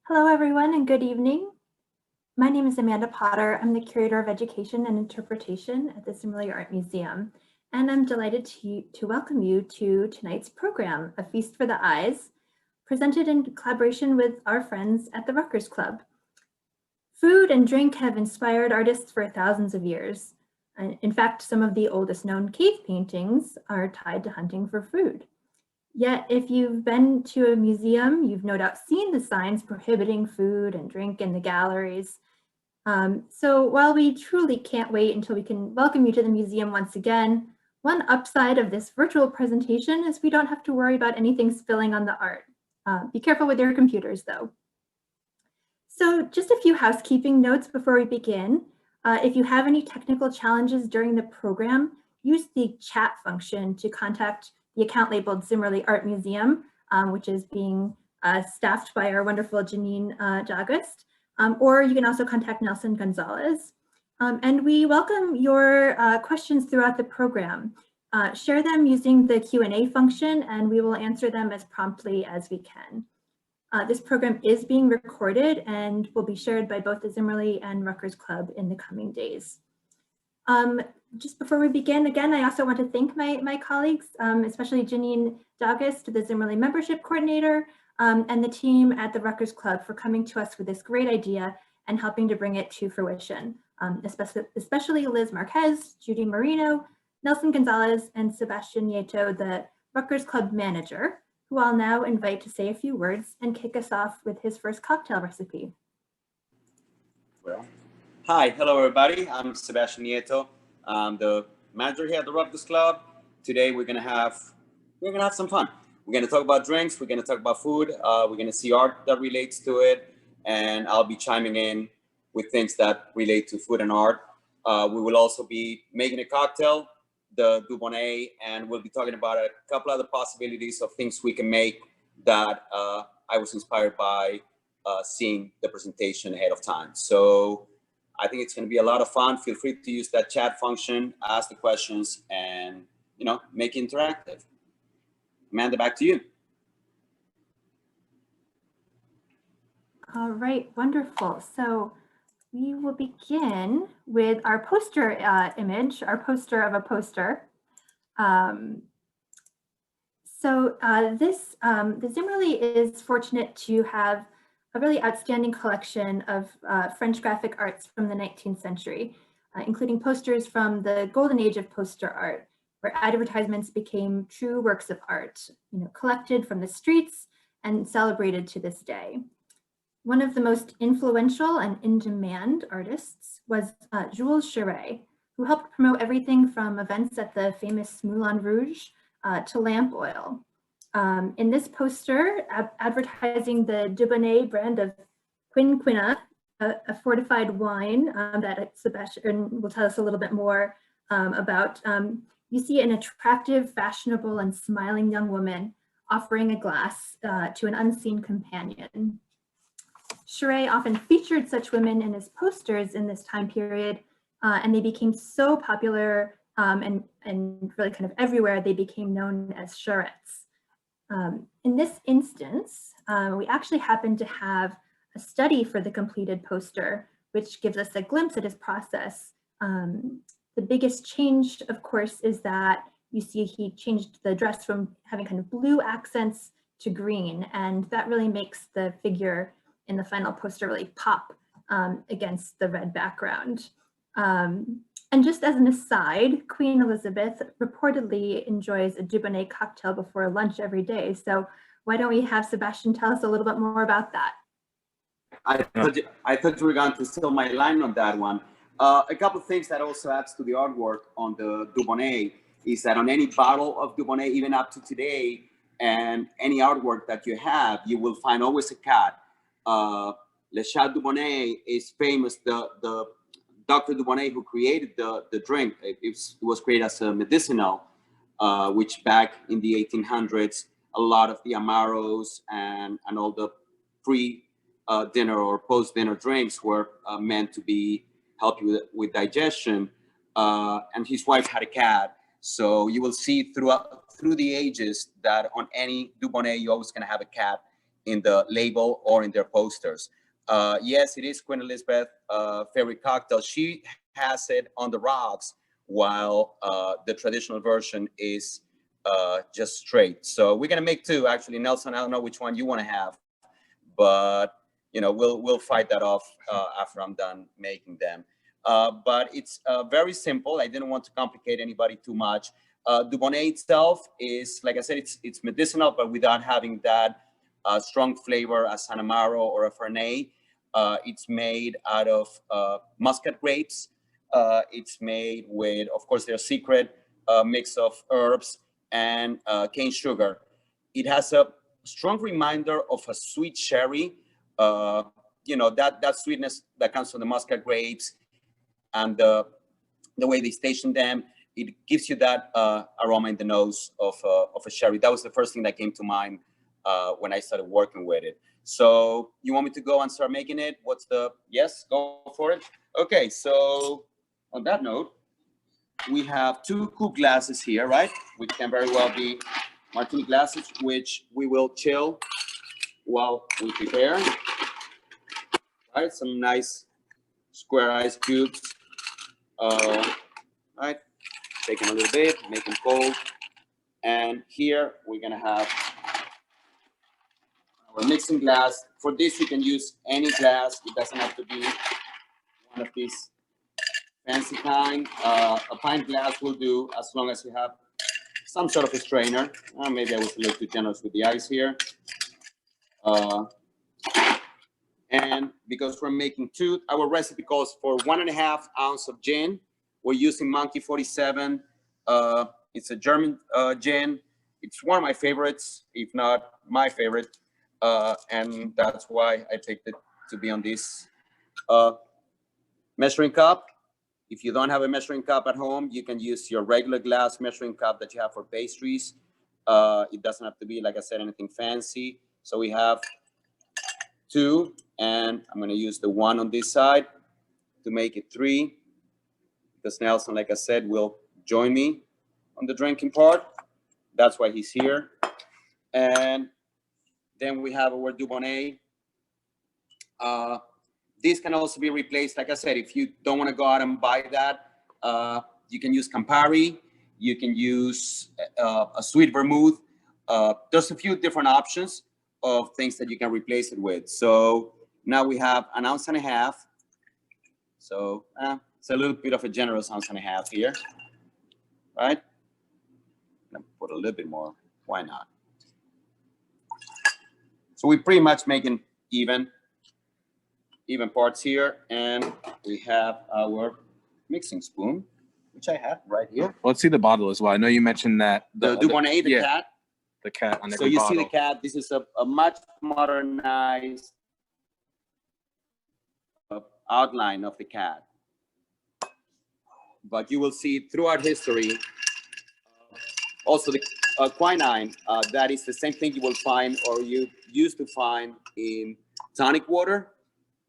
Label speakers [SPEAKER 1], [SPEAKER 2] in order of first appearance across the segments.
[SPEAKER 1] Hello, everyone, and good evening. My name is Amanda Potter. I'm the Curator of Education and Interpretation at the Zimmerli Art Museum, and I'm delighted to welcome you to tonight's program, A Feast for the Eyes, presented in collaboration with our friends at the Rutgers Club. Food and drink have inspired artists for thousands of years. In fact, some of the oldest known cave paintings are tied to hunting for food. Yet, if you've been to a museum, you've no doubt seen the signs prohibiting food and drink in the galleries. So while we truly can't wait until we can welcome you to the museum once again, one upside of this virtual presentation is we don't have to worry about anything spilling on the art. Be careful with your computers, though. So just a few housekeeping notes before we begin. If you have any technical challenges during the program, use the chat function to contact the account labeled Zimmerli Art Museum, which is being staffed by our wonderful Janine D'August, or you can also contact Nelson Gonzalez. And we welcome your questions throughout the program. Share them using the Q&A function, and we will answer them as promptly as we can. This program is being recorded and will be shared by both the Zimmerli and Rutgers Club in the coming days. Just before we begin, again, I also want to thank my colleagues, especially Janine D'August, the Zimmerli membership coordinator, and the team at the Rutgers Club for coming to us with this great idea and helping to bring it to fruition, especially Liz Marquez, Judy Marino, Nelson Gonzalez, and Sebastian Nieto, the Rutgers Club Manager, who I'll now invite to say a few words and kick us off with his first cocktail recipe.
[SPEAKER 2] Well, hi, hello everybody. I'm Sebastian Nieto. I'm the manager here at the Rutgers Club. Today we're gonna have some fun. We're gonna talk about drinks. We're gonna talk about food. We're gonna see art that relates to it, and I'll be chiming in with things that relate to food and art. We will also be making a cocktail, the Dubonnet, and we'll be talking about a couple other possibilities of things we can make that I was inspired by seeing the presentation ahead of time. So I think it's going to be a lot of fun. Feel free to use that chat function, ask the questions, and make it interactive. Amanda, back to you.
[SPEAKER 1] All right, wonderful. So we will begin with our poster image, our poster of a poster. The Zimmerli is fortunate to have a really outstanding collection of French graphic arts from the 19th century, including posters from the golden age of poster art, where advertisements became true works of art, collected from the streets and celebrated to this day. One of the most influential and in-demand artists was Jules Cheret, who helped promote everything from events at the famous Moulin Rouge to lamp oil. In this poster, advertising the Dubonnet brand of Quinquina, a fortified wine that Sebastian will tell us a little bit more about, you see an attractive, fashionable, and smiling young woman offering a glass to an unseen companion. Cheret often featured such women in his posters in this time period, and they became so popular and really kind of everywhere, they became known as charrettes. In this instance, we actually happen to have a study for the completed poster, which gives us a glimpse at his process. The biggest change, of course, is that you see he changed the dress from having kind of blue accents to green, and that really makes the figure in the final poster really pop against the red background. And just as an aside, Queen Elizabeth reportedly enjoys a Dubonnet cocktail before lunch every day. So why don't we have Sebastian tell us a little bit more about that?
[SPEAKER 2] I thought you were going to steal my line on that one. A couple of things that also adds to the artwork on the Dubonnet is that on any bottle of Dubonnet, even up to today, and any artwork that you have, you will find always a cat. Le Chat Dubonnet is famous. The Dr. Dubonnet, who created the drink, it was created as a medicinal, which back in the 1800s, a lot of the Amaros and all the pre-dinner or post-dinner drinks were meant to be help you with digestion. And his wife had a cat, so you will see through the ages that on any Dubonnet, you're always going to have a cat in the label or in their posters. Yes, it is Queen Elizabeth favorite cocktail. She has it on the rocks, while the traditional version is just straight. So we're gonna make two, actually. Nelson, I don't know which one you want to have, but you know, we'll fight that off after I'm done making them. But it's very simple. I didn't want to complicate anybody too much. Dubonnet itself is, like I said, it's medicinal, but without having that strong flavor as an Amaro or a Fernet. It's made out of muscat grapes. It's made with, of course, their secret mix of herbs and cane sugar. It has a strong reminder of a sweet sherry. You know, that sweetness that comes from the muscat grapes and the way they station them. It gives you that aroma in the nose of a sherry. That was the first thing that came to mind when I started working with it. So you want me to go and start making it? What's the, yes, go for it. Okay, so on that note, we have 2 coupe glasses here, right? Which can very well be martini glasses, which we will chill while we prepare. Right, some nice square ice cubes. Right, take them a little bit, make them cold. And here we're gonna have our mixing glass. For this, you can use any glass. It doesn't have to be one of these fancy kind. A pint glass will do, as long as you have some sort of a strainer. Maybe I was a little too generous with the ice here. And because we're making 2, our recipe calls for 1.5 ounce of gin. We're using Monkey 47. It's a German gin. It's one of my favorites, if not my favorite. And that's why I picked it to be on this measuring cup. If you don't have a measuring cup at home, you can use your regular glass measuring cup that you have for pastries. It doesn't have to be, like I said, anything fancy. So we have 2, and I'm going to use the 1 on this side to make it 3, because Nelson, like I said, will join me on the drinking part. That's why he's here. And then we have our Dubonnet. This can also be replaced. Like I said, if you don't want to go out and buy that, you can use Campari. You can use a sweet vermouth. There's a few different options of things that you can replace it with. So now we have 1.5 ounces. So it's a little bit of a generous 1.5 ounces here, right? I'm gonna put a little bit more. Why not? So we're pretty much making even parts here, and we have our mixing spoon, which I have right here.
[SPEAKER 3] Let's see the bottle as well. I know you mentioned that
[SPEAKER 2] The Dubonnet, the cat.
[SPEAKER 3] The cat on every
[SPEAKER 2] So you
[SPEAKER 3] bottle.
[SPEAKER 2] see the cat. This is a much modernized outline of the cat. But you will see throughout history, also the quinine, that is the same thing you will find, or you used to find, in tonic water.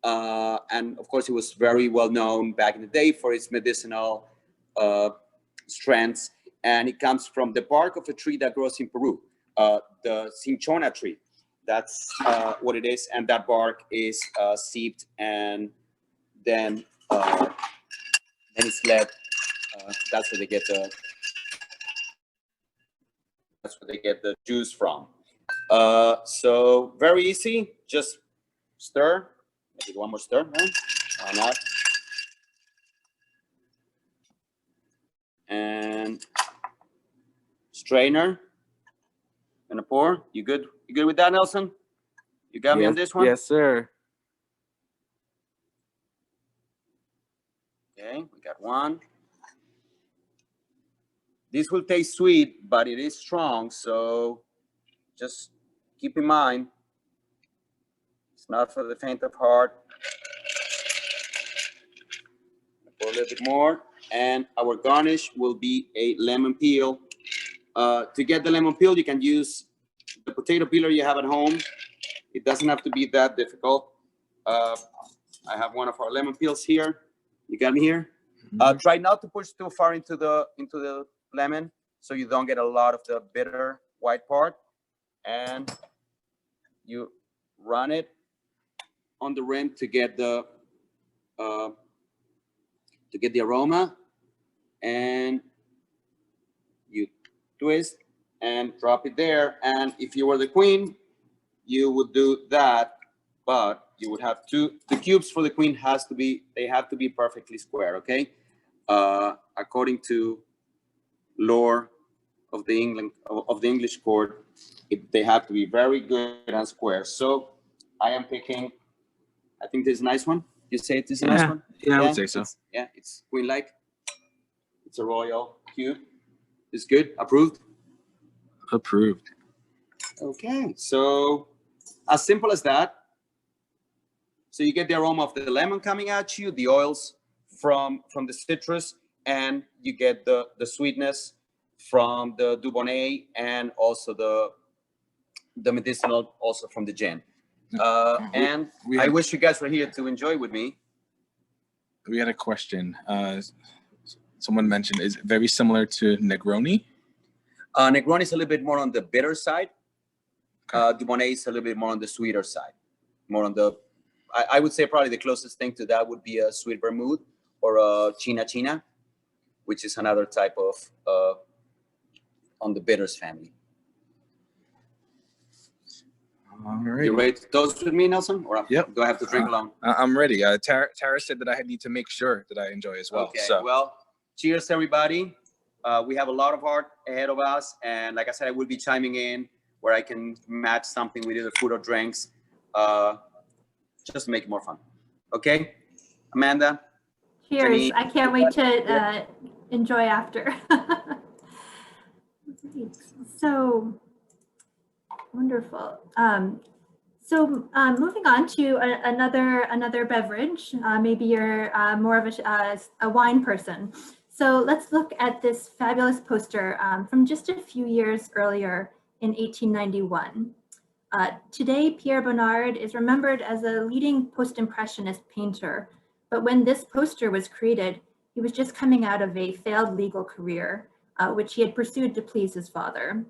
[SPEAKER 2] And of course, it was very well known back in the day for its medicinal strengths. And it comes from the bark of a tree that grows in Peru, the cinchona tree. That's what it is. And that bark is seeped, and then it's let. That's where they get the juice from. So very easy. Just stir. Maybe 1 more stir, right? Why not? And strainer. Gonna pour. You good? You good with that, Nelson? You got me on this one?
[SPEAKER 3] Yes, sir.
[SPEAKER 2] Okay, we got 1. This will taste sweet, but it is strong, so just keep in mind, it's not for the faint of heart. Pour a little bit more, and our garnish will be a lemon peel. To get the lemon peel, you can use the potato peeler you have at home. It doesn't have to be that difficult. I have one of our lemon peels here. You got me here. Try not to push too far into the lemon, so you don't get a lot of the bitter white part. And you run it on the rim to get the aroma, and you twist and drop it there. And if you were the queen, you would do that, but you would have the cubes for the queen have to be perfectly square, okay? According to lore of the English court, they have to be very good and square. So I am picking, I think this is a nice one. You say this is a nice one?
[SPEAKER 3] Yeah, I would say so.
[SPEAKER 2] It's queen-like. It's a royal cube. It's good. Approved?
[SPEAKER 3] Approved.
[SPEAKER 2] Okay, so as simple as that. So you get the aroma of the lemon coming at you, the oils from the citrus, and you get the sweetness from the Dubonnet, and also the medicinal also from the gin. And I wish you guys were here to enjoy with me.
[SPEAKER 3] We had a question. Someone mentioned, is it very similar to Negroni?
[SPEAKER 2] Negroni is a little bit more on the bitter side. Dubonnet is a little bit more on the sweeter side. More on the, I would say probably the closest thing to that would be a sweet vermouth or a China, which is another type of on the bitters family.
[SPEAKER 3] All right.
[SPEAKER 2] You ready to toast with me, Nelson? Or
[SPEAKER 3] yep.
[SPEAKER 2] Do I have to drink alone?
[SPEAKER 3] I'm ready. Tara said that I need to make sure that I enjoy as well.
[SPEAKER 2] Okay,
[SPEAKER 3] so.
[SPEAKER 2] Well, cheers, everybody. We have a lot of art ahead of us. And like I said, I will be chiming in where I can match something with either food or drinks, just to make it more fun. Okay, Amanda?
[SPEAKER 1] Cheers.
[SPEAKER 2] Jenny,
[SPEAKER 1] I can't wait to enjoy after. So wonderful. Moving on to another beverage. Maybe you're more of a wine person. So let's look at this fabulous poster from just a few years earlier in 1891. Today, Pierre Bonnard is remembered as a leading post-impressionist painter, but when this poster was created, he was just coming out of a failed legal career, which he had pursued to please his father.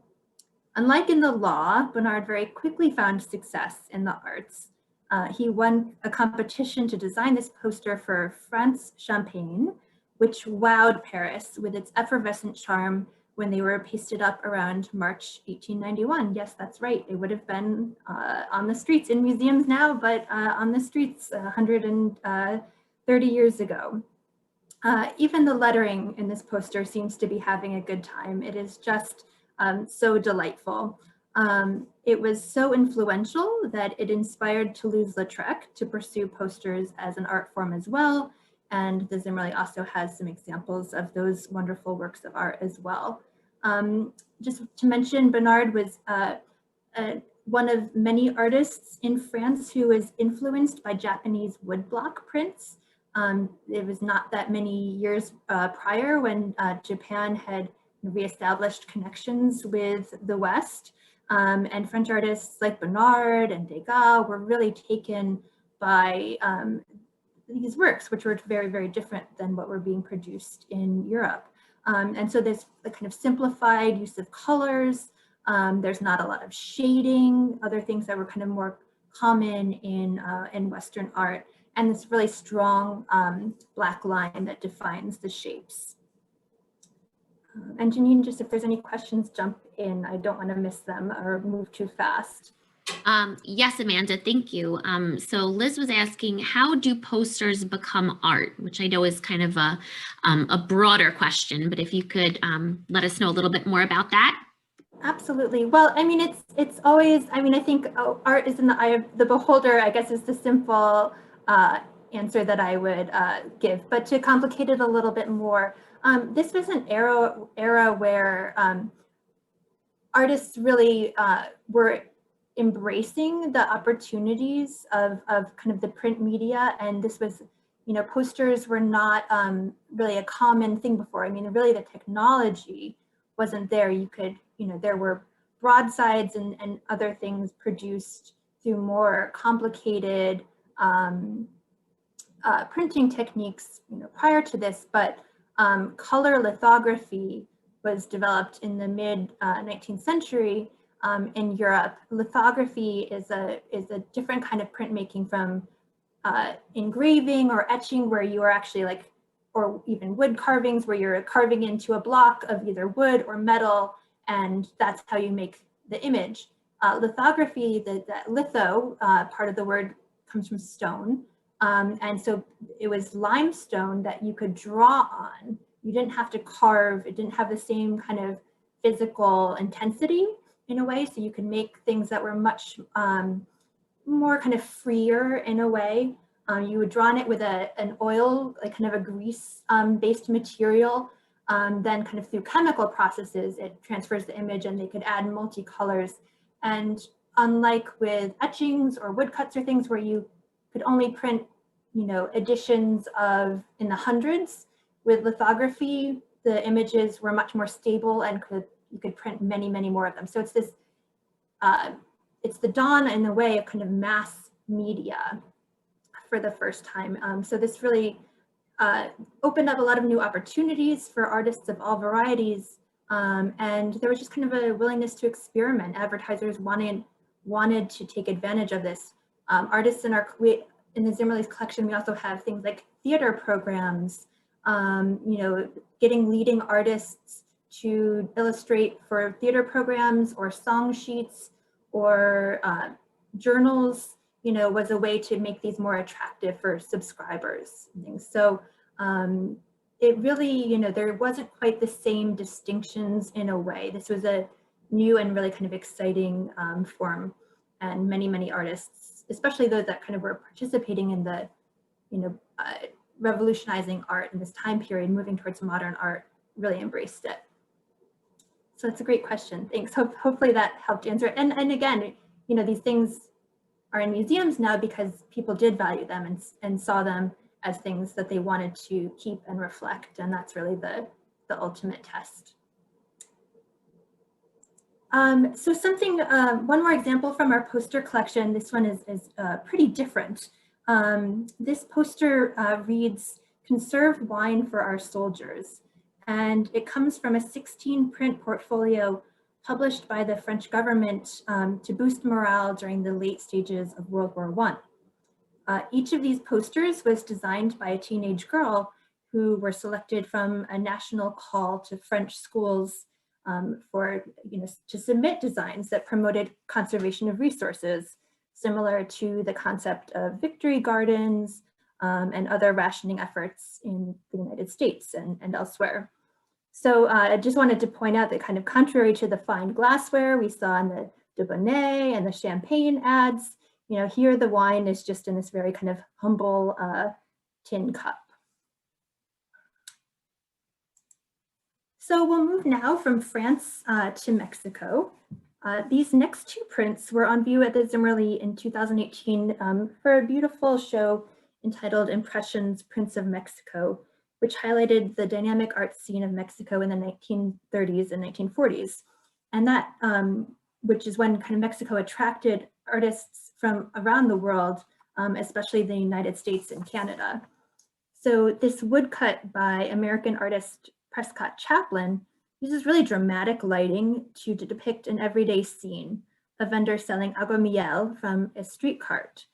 [SPEAKER 1] Unlike in the law, Bonnard very quickly found success in the arts. He won a competition to design this poster for France Champagne, which wowed Paris with its effervescent charm when they were pasted up around March 1891. Yes, that's right. They would have been on the streets, in museums now, but on the streets 130 years ago. Even the lettering in this poster seems to be having a good time. It is just so delightful. It was so influential that it inspired Toulouse-Lautrec to pursue posters as an art form as well. And the Zimmerli also has some examples of those wonderful works of art as well. Just to mention, Bonnard was one of many artists in France who was influenced by Japanese woodblock prints. It was not that many years prior when Japan had reestablished connections with the West. And French artists like Bonnard and Degas were really taken by these works, which were very, very different than what were being produced in Europe. And so there's a kind of simplified use of colors. There's not a lot of shading, other things that were kind of more common in Western art, and this really strong black line that defines the shapes. And Janine, just if there's any questions, jump in. I don't want to miss them or move too fast.
[SPEAKER 4] Yes, Amanda, thank you. So Liz was asking, how do posters become art? Which I know is kind of a broader question, but if you could let us know a little bit more about that.
[SPEAKER 1] Absolutely. Well, I mean, it's always, I mean, I think art is in the eye of the beholder, I guess, is the simple answer that I would give. But to complicate it a little bit more, this was an era where artists really were embracing the opportunities of kind of the print media. And this was, you know, posters were not really a common thing before. I mean, really the technology wasn't there. You could, you know, there were broadsides and other things produced through more complicated printing techniques, you know, prior to this, but color lithography was developed in the mid 19th century, in Europe. Lithography is a different kind of printmaking from engraving or etching, where you are actually like, or even wood carvings, where you're carving into a block of either wood or metal, and that's how you make the image. Lithography, that litho part of the word comes from stone. And so it was limestone that you could draw on. You didn't have to carve. It didn't have the same kind of physical intensity in a way. So you could make things that were much more kind of freer in a way. You would draw on it with an oil, like kind of a grease based material. Then kind of through chemical processes, it transfers the image, and they could add multicolors. And unlike with etchings or woodcuts or things where you could only print, you know, editions of in the hundreds, with lithography, the images were much more stable, and you could print many, many more of them. So it's this, it's the dawn in a way of kind of mass media for the first time. So this really opened up a lot of new opportunities for artists of all varieties. And there was just kind of a willingness to experiment. Advertisers wanted to take advantage of this. Artists in the Zimmerli's collection, we also have things like theater programs, you know, getting leading artists to illustrate for theater programs or song sheets or journals, you know, was a way to make these more attractive for subscribers and things. So it really, you know, there wasn't quite the same distinctions in a way. This was a new and really kind of exciting form, and many, many artists, especially those that kind of were participating in the, you know, revolutionizing art in this time period, moving towards modern art, really embraced it. So it's a great question. Thanks. Hopefully that helped answer it. And again, you know, these things are in museums now because people did value them and saw them as things that they wanted to keep and reflect. And that's really the ultimate test. So something, one more example from our poster collection. This one is pretty different. This poster reads, "Conserve wine for our soldiers." And it comes from a 16 print portfolio published by the French government to boost morale during the late stages of World War I. Each of these posters was designed by a teenage girl who were selected from a national call to French schools for, you know, to submit designs that promoted conservation of resources, similar to the concept of victory gardens and other rationing efforts in the United States and elsewhere. So I just wanted to point out that, kind of contrary to the fine glassware we saw in the Dubonnet and the champagne ads, you know, here the wine is just in this very kind of humble tin cup. So we'll move now from France to Mexico. These next two prints were on view at the Zimmerli in 2018 for a beautiful show entitled Impressions, Prints of Mexico, which highlighted the dynamic art scene of Mexico in the 1930s and 1940s. And that, which is when kind of Mexico attracted artists from around the world, especially the United States and Canada. So this woodcut by American artist Prescott Chaplin uses really dramatic lighting to depict an everyday scene, a vendor selling agua miel from a street cart.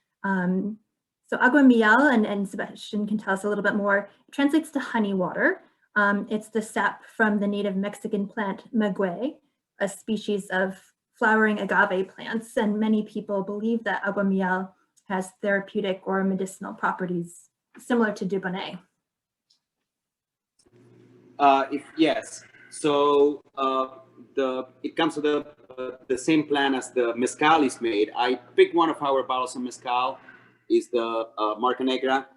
[SPEAKER 1] So agua miel, and Sebastian can tell us a little bit more, it translates to honey water. It's the sap from the native Mexican plant maguey, a species of flowering agave plants, and many people believe that agua miel has therapeutic or medicinal properties similar to Dubonnet.
[SPEAKER 2] Yes, so it comes to the same plan as the mezcal is made. I picked one of our bottles of mezcal, is the Marca Negra,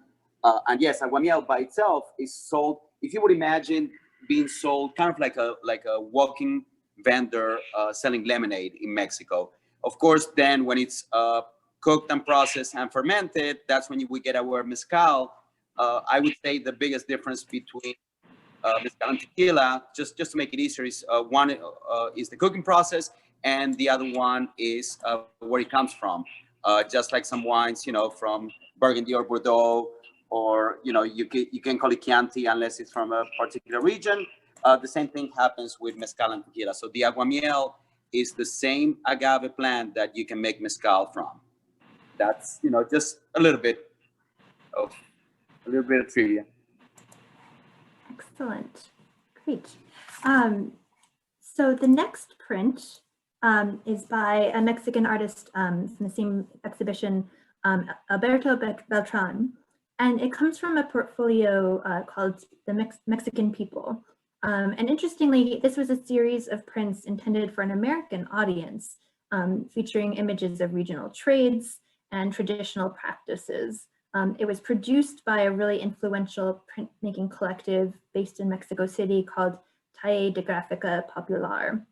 [SPEAKER 2] and yes, agua miel by itself is sold. If you would imagine being sold kind of like a walking vendor selling lemonade in Mexico. Of course, then when it's cooked and processed and fermented, that's when we get our mezcal. I would say the biggest difference between mezcal and tequila, just to make it easier, is one is the cooking process, and the other one is where it comes from. Just like some wines, you know, from Burgundy or Bordeaux, or you know, you can call it Chianti unless it's from a particular region. The same thing happens with mezcal and tequila. So the agua miel is the same agave plant that you can make mezcal from. That's, just a little bit of trivia.
[SPEAKER 1] Excellent. Great. So the next print is by a Mexican artist from the same exhibition, Alberto Beltran, and it comes from a portfolio called The Mexican People. And interestingly, this was a series of prints intended for an American audience, featuring images of regional trades and traditional practices. It was produced by a really influential printmaking collective based in Mexico City called Taller de Gráfica Popular.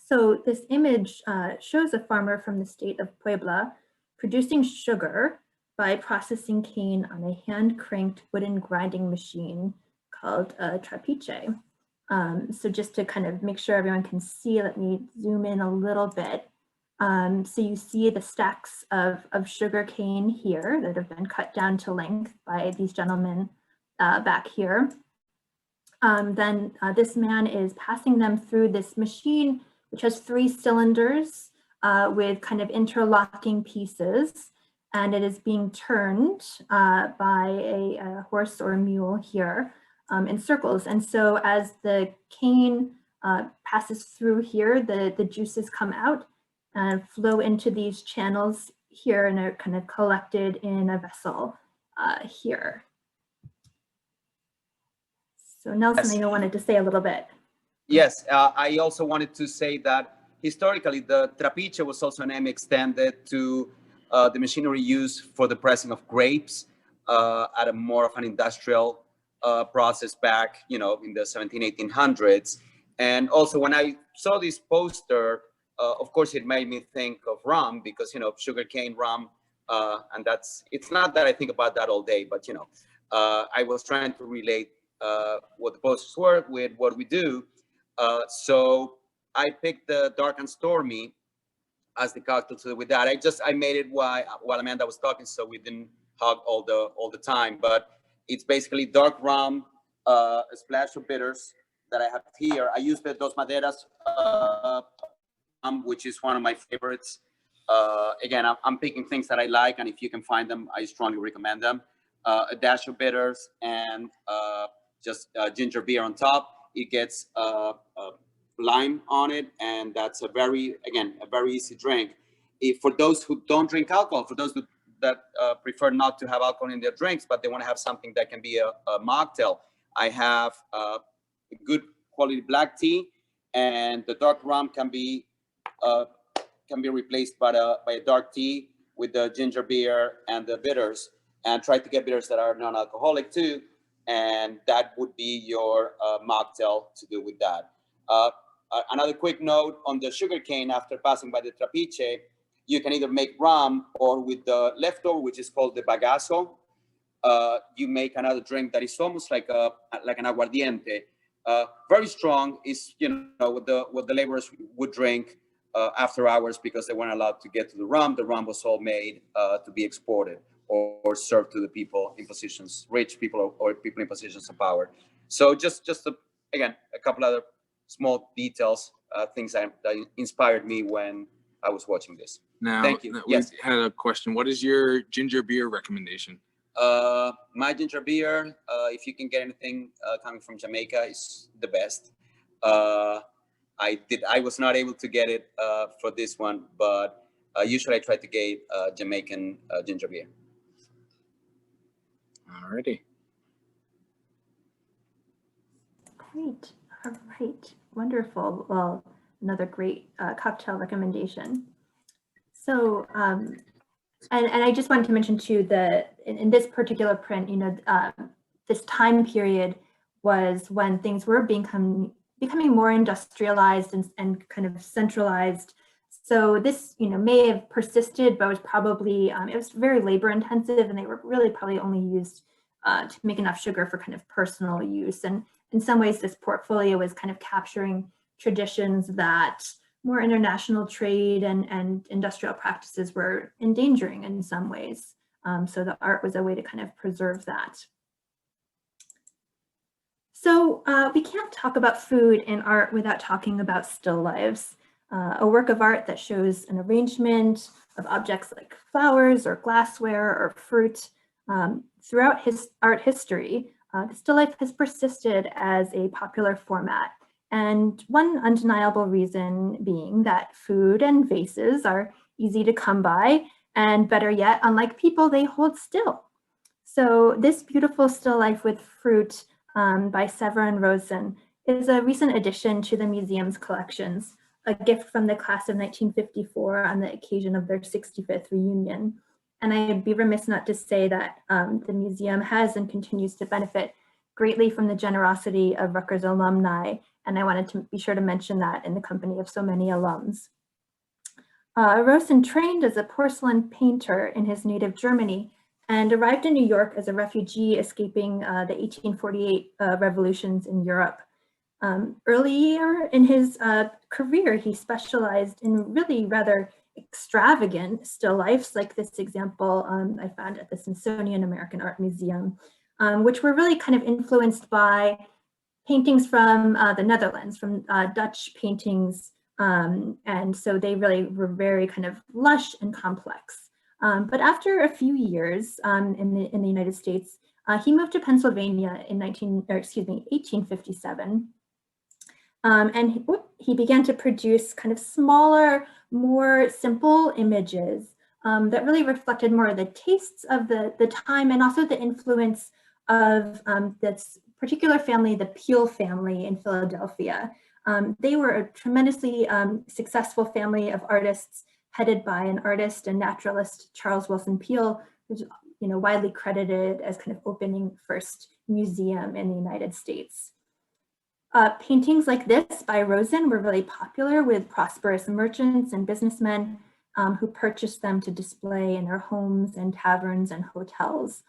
[SPEAKER 1] So this image shows a farmer from the state of Puebla producing sugar by processing cane on a hand-cranked wooden grinding machine called a trapiche. So just to kind of make sure everyone can see, let me zoom in a little bit. So you see the stacks of sugar cane here that have been cut down to length by these gentlemen back here. Then this man is passing them through this machine, which has 3 cylinders with kind of interlocking pieces, and it is being turned by a horse or a mule here in circles. And so as the cane passes through here, the juices come out and flow into these channels here and are kind of collected in a vessel here. So Nelson,
[SPEAKER 2] Yes.
[SPEAKER 1] I wanted to say a little bit.
[SPEAKER 2] Yes, I also wanted to say that historically the trapiche was also a name extended to the machinery used for the pressing of grapes at a more of an industrial process back, in the 1800s. And also when I saw this poster, of course, it made me think of rum because, sugarcane rum, and it's not that I think about that all day, but, I was trying to relate what the posters were with what we do. So I picked the Dark and Stormy as the cocktail to do with that. I made it while Amanda was talking, so we didn't hug all the time. But it's basically dark rum, a splash of bitters that I have here. I used the Dos Maderas, which is one of my favorites. Again, I'm picking things that I like, and if you can find them, I strongly recommend them. A dash of bitters and just ginger beer on top. It gets lime on it, and that's a very easy drink. For those who don't drink alcohol, for those that prefer not to have alcohol in their drinks, but they want to have something that can be a mocktail, I have a good quality black tea, and the dark rum can be replaced by a dark tea with the ginger beer and the bitters, and try to get bitters that are non-alcoholic too. And that would be your mocktail to do with that. Another quick note on the sugarcane, after passing by the trapiche, you can either make rum or with the leftover, which is called the bagazo, you make another drink that is almost like an aguardiente. Very strong, is what the laborers would drink after hours because they weren't allowed to get to the rum. The rum was all made to be exported or served to the people in positions, rich people or people in positions of power. So just again, a couple other small details, things that inspired me when I was watching this.
[SPEAKER 3] Now,
[SPEAKER 2] thank you.
[SPEAKER 3] We
[SPEAKER 2] Yes.
[SPEAKER 3] had a question. What is your ginger beer recommendation?
[SPEAKER 2] My ginger beer, if you can get anything coming from Jamaica, is the best. I was not able to get it for this one, but usually I try to get Jamaican ginger beer.
[SPEAKER 3] Alrighty.
[SPEAKER 1] Great. All right. Wonderful. Well, another great cocktail recommendation. So, and I just wanted to mention too that in this particular print, this time period was when things were becoming more industrialized and kind of centralized. So this, may have persisted, but was probably, it was very labor intensive, and they were really probably only used to make enough sugar for kind of personal use. And in some ways, this portfolio was kind of capturing traditions that more international trade and industrial practices were endangering in some ways. So the art was a way to kind of preserve that. So we can't talk about food in art without talking about still lives. a work of art that shows an arrangement of objects like flowers or glassware or fruit. Throughout art history, the still life has persisted as a popular format. And one undeniable reason being that food and vases are easy to come by, and better yet, unlike people, they hold still. So this beautiful still life with fruit by Severin Rosen is a recent addition to the museum's collections, a gift from the class of 1954 on the occasion of their 65th reunion. And I'd be remiss not to say that the museum has and continues to benefit greatly from the generosity of Rutgers alumni, and I wanted to be sure to mention that in the company of so many alums. Rosen trained as a porcelain painter in his native Germany and arrived in New York as a refugee escaping the 1848 revolutions in Europe. Earlier in his career, he specialized in really rather extravagant still lifes, like this example I found at the Smithsonian American Art Museum, which were really kind of influenced by paintings from the Netherlands, from Dutch paintings. And so they really were very kind of lush and complex. But after a few years in the United States, he moved to Pennsylvania in 1857. And he began to produce kind of smaller, more simple images that really reflected more of the tastes of the time and also the influence of this particular family, the Peale family in Philadelphia. They were a tremendously successful family of artists headed by an artist and naturalist, Charles Wilson Peale, who's widely credited as kind of opening first museum in the United States. Paintings like this by Rosen were really popular with prosperous merchants and businessmen who purchased them to display in their homes and taverns and hotels.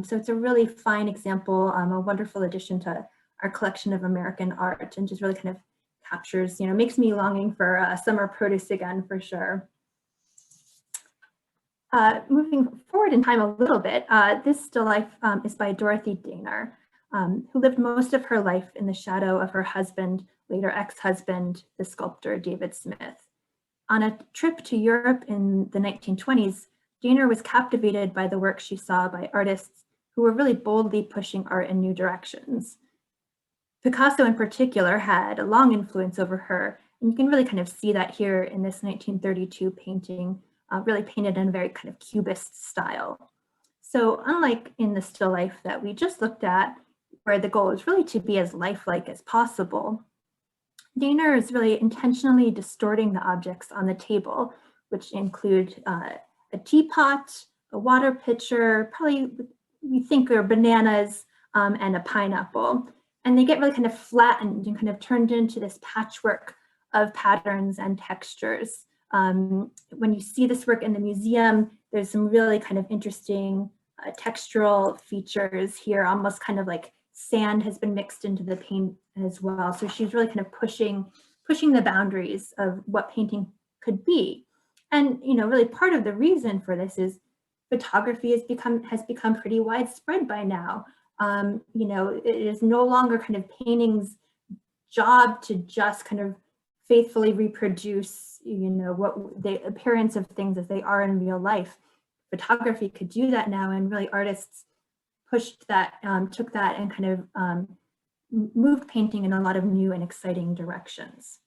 [SPEAKER 1] So it's a really fine example, a wonderful addition to our collection of American art, and just really kind of captures, makes me longing for summer produce again, for sure. Moving forward in time a little bit, this still life is by Dorothy Dehner, who lived most of her life in the shadow of her husband, later ex-husband, the sculptor David Smith. On a trip to Europe in the 1920s, Dehner was captivated by the work she saw by artists who were really boldly pushing art in new directions. Picasso in particular had a long influence over her, and you can really kind of see that here in this 1932 painting, really painted in a very kind of cubist style. So unlike in the still life that we just looked at, where the goal is really to be as lifelike as possible, Dehner is really intentionally distorting the objects on the table, which include a teapot, a water pitcher, probably we think are bananas, and a pineapple. And they get really kind of flattened and kind of turned into this patchwork of patterns and textures. When you see this work in the museum, there's some really kind of interesting textural features here, almost kind of like sand has been mixed into the paint as well. So she's really kind of pushing the boundaries of what painting could be. And really part of the reason for this is photography has become pretty widespread by now. It is no longer kind of painting's job to just kind of faithfully reproduce, what the appearance of things as they are in real life. Photography could do that now, and really artists pushed that, took that and kind of moved painting in a lot of new and exciting directions.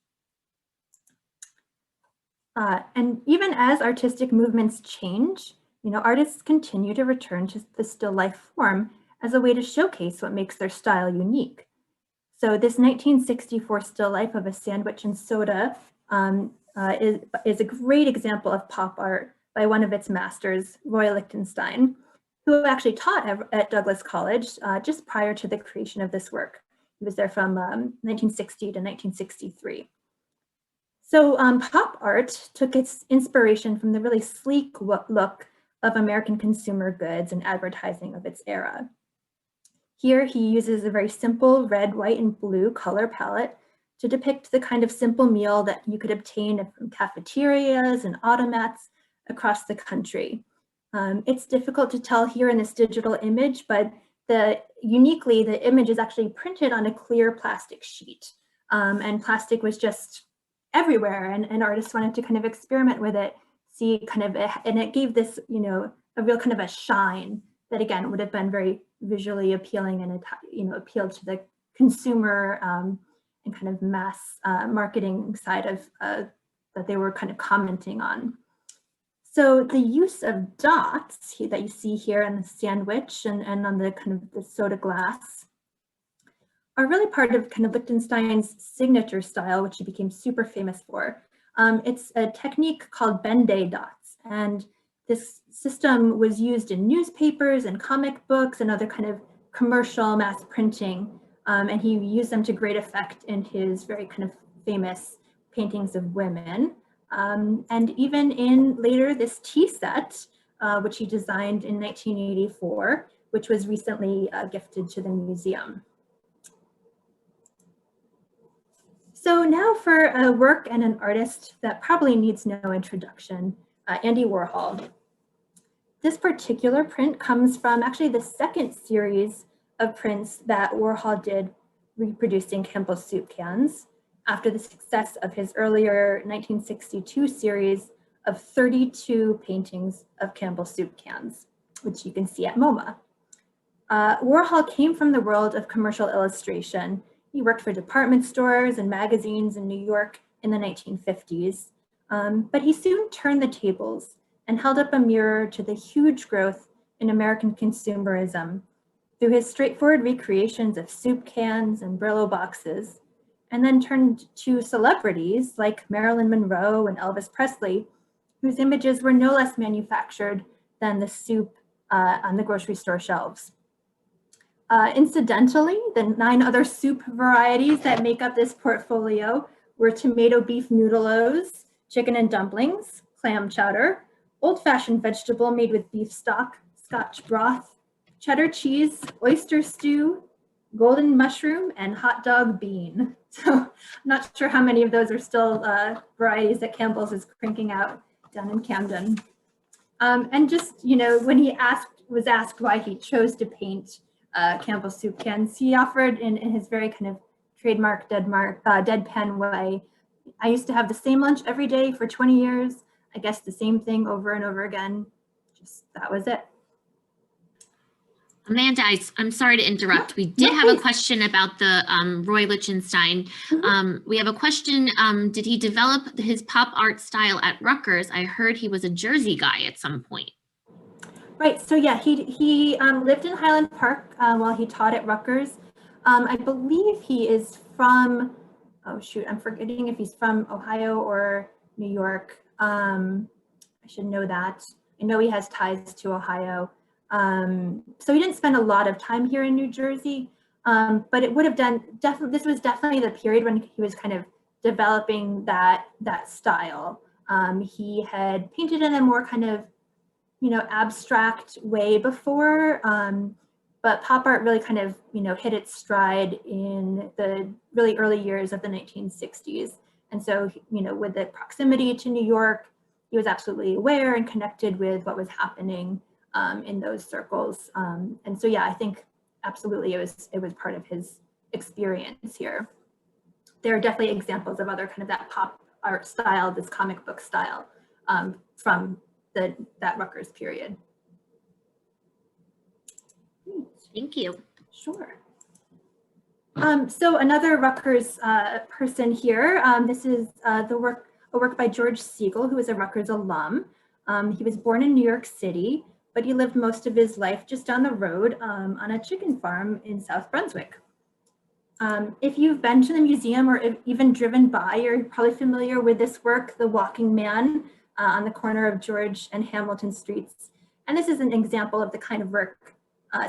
[SPEAKER 1] And even as artistic movements change, artists continue to return to the still life form as a way to showcase what makes their style unique. So this 1964 still life of a sandwich and soda is a great example of pop art by one of its masters, Roy Litzenstein, who actually taught at Douglas College just prior to the creation of this work. He was there from 1960 to 1963. So pop art took its inspiration from the really sleek look of American consumer goods and advertising of its era. Here he uses a very simple red, white, and blue color palette to depict the kind of simple meal that you could obtain from cafeterias and automats across the country. It's difficult to tell here in this digital image, but uniquely, the image is actually printed on a clear plastic sheet. And plastic was just everywhere, and artists wanted to kind of experiment with it, see kind of, and it gave this, you know, a real kind of a shine that again would have been very visually appealing and, you know, appealed to the consumer and kind of mass marketing side of that they were kind of commenting on. So the use of dots that you see here in the sandwich and on the kind of the soda glass are really part of kind of Litzenstein's signature style, which he became super famous for. It's a technique called Ben-Day dots, and this system was used in newspapers and comic books and other kind of commercial mass printing, and he used them to great effect in his very kind of famous paintings of women. And even in later this tea set, which he designed in 1984, which was recently gifted to the museum. So now for a work and an artist that probably needs no introduction, Andy Warhol. This particular print comes from actually the second series of prints that Warhol did reproducing Campbell's soup cans after the success of his earlier 1962 series of 32 paintings of Campbell's soup cans, which you can see at MoMA. Warhol came from the world of commercial illustration. He worked for department stores and magazines in New York in the 1950s, but he soon turned the tables and held up a mirror to the huge growth in American consumerism through his straightforward recreations of soup cans and Brillo boxes, and then turned to celebrities like Marilyn Monroe and Elvis Presley, whose images were no less manufactured than the soup on the grocery store shelves. Incidentally, the 9 other soup varieties that make up this portfolio were tomato beef noodles, chicken and dumplings, clam chowder, old-fashioned vegetable made with beef stock, Scotch broth, cheddar cheese, oyster stew, golden mushroom, and hot dog bean. So I'm not sure how many of those are still varieties that Campbell's is cranking out down in Camden. And just, you know, when he was asked why he chose to paint Campbell's soup cans, he offered in his very kind of trademark deadpan way, I used to have the same lunch every day for 20 years. I guess the same thing over and over again. Just that was it.
[SPEAKER 4] Amanda, I'm sorry to interrupt. We did have a question about the Roy Litzenstein. We have a question, did he develop his pop art style at Rutgers? I heard he was a Jersey guy at some point.
[SPEAKER 1] Right, so yeah, he lived in Highland Park while he taught at Rutgers. I believe he is from, oh shoot, I'm forgetting if he's from Ohio or New York. I should know that. I know he has ties to Ohio. So he didn't spend a lot of time here in New Jersey, but it would have this was definitely the period when he was kind of developing that style. He had painted in a more kind of, you know, abstract way before, but pop art really kind of, you know, hit its stride in the really early years of the 1960s. And so, you know, with the proximity to New York, he was absolutely aware and connected with what was happening in those circles. And so, yeah, I think absolutely it was part of his experience here. There are definitely examples of other kind of that pop art style, this comic book style from that Rutgers period.
[SPEAKER 4] Thank you.
[SPEAKER 1] Sure. So another Rutgers person here. This is a work by George Siegel, who is a Rutgers alum. He was born in New York City, but he lived most of his life just down the road on a chicken farm in South Brunswick. If you've been to the museum or even driven by, you're probably familiar with this work, The Walking Man, on the corner of George and Hamilton Streets. And this is an example of the kind of work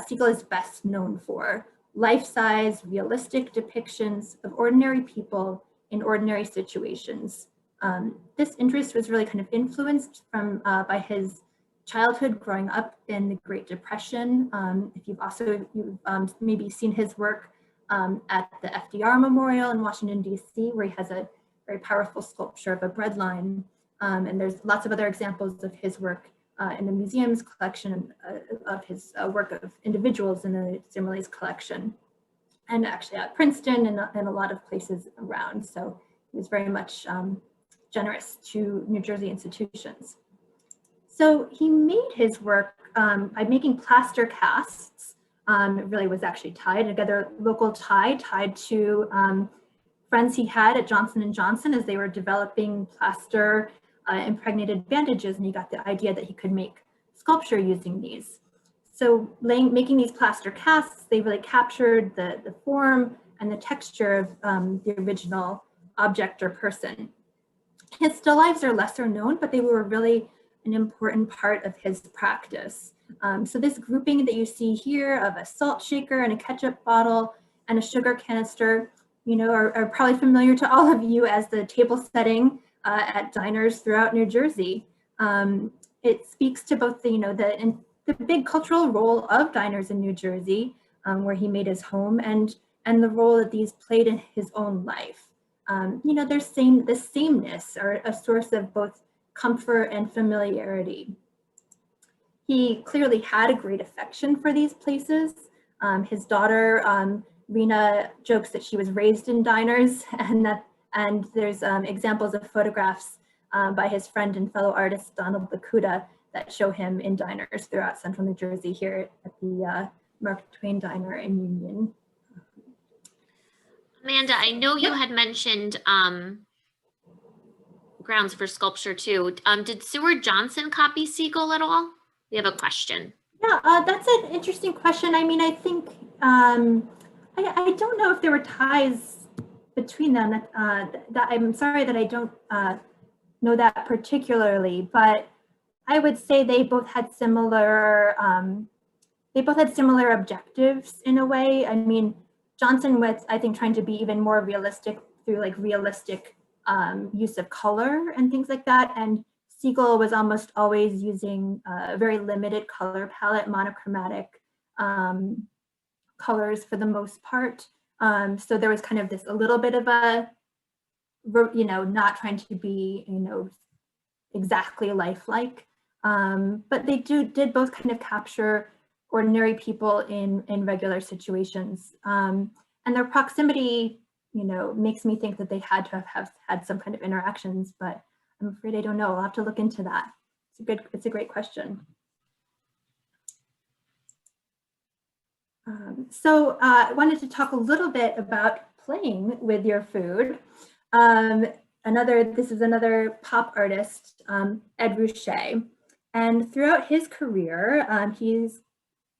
[SPEAKER 1] Siegel is best known for: life-size, realistic depictions of ordinary people in ordinary situations. This interest was really kind of influenced by his childhood growing up in the Great Depression. If you've maybe seen his work at the FDR Memorial in Washington, D.C., where he has a very powerful sculpture of a bread line. And there's lots of other examples of his work in the museum's collection of his work of individuals in the Zimmerli's collection, and actually at Princeton and a lot of places around. So He was very much generous to New Jersey institutions. So he made his work by making plaster casts. It really was actually tied together, local tie tied to friends he had at Johnson & Johnson as they were developing plaster impregnated bandages, and he got the idea that he could make sculpture using these. So making these plaster casts, they really captured the form and the texture of the original object or person. His still lives are lesser known, but they were really an important part of his practice. So this grouping that you see here of a salt shaker and a ketchup bottle and a sugar canister, you know, are probably familiar to all of you as the table setting at diners throughout New Jersey. It speaks to both the, you know, the big cultural role of diners in New Jersey, where he made his home, and the role that these played in his own life. You know, the sameness are a source of both comfort and familiarity. He clearly had a great affection for these places. His daughter, Rena, jokes that she was raised in diners, and there's examples of photographs by his friend and fellow artist Donald Bakuda that show him in diners throughout central New Jersey here at the Mark Twain Diner in Union.
[SPEAKER 4] Amanda, I know you had mentioned grounds for sculpture too. Did Seward Johnson copy Siegel at all? We have a question.
[SPEAKER 1] Yeah, that's an interesting question. I mean, I think, I don't know if there were ties between them. That I'm sorry that I don't know that particularly, but I would say they both had similar objectives in a way. I mean, Johnson was, I think, trying to be even more realistic through like realistic use of color and things like that. And Siegel was almost always using a very limited color palette, monochromatic colors for the most part. So there was kind of this a little bit of a, you know, not trying to be, you know, exactly lifelike. But they did both kind of capture ordinary people in regular situations. And their proximity, you know, makes me think that they had to have had some kind of interactions, but I'm afraid I don't know. I'll have to look into that. It's a great question. So I wanted to talk a little bit about playing with your food. This is another pop artist, Ed Ruscha. And throughout his career, he's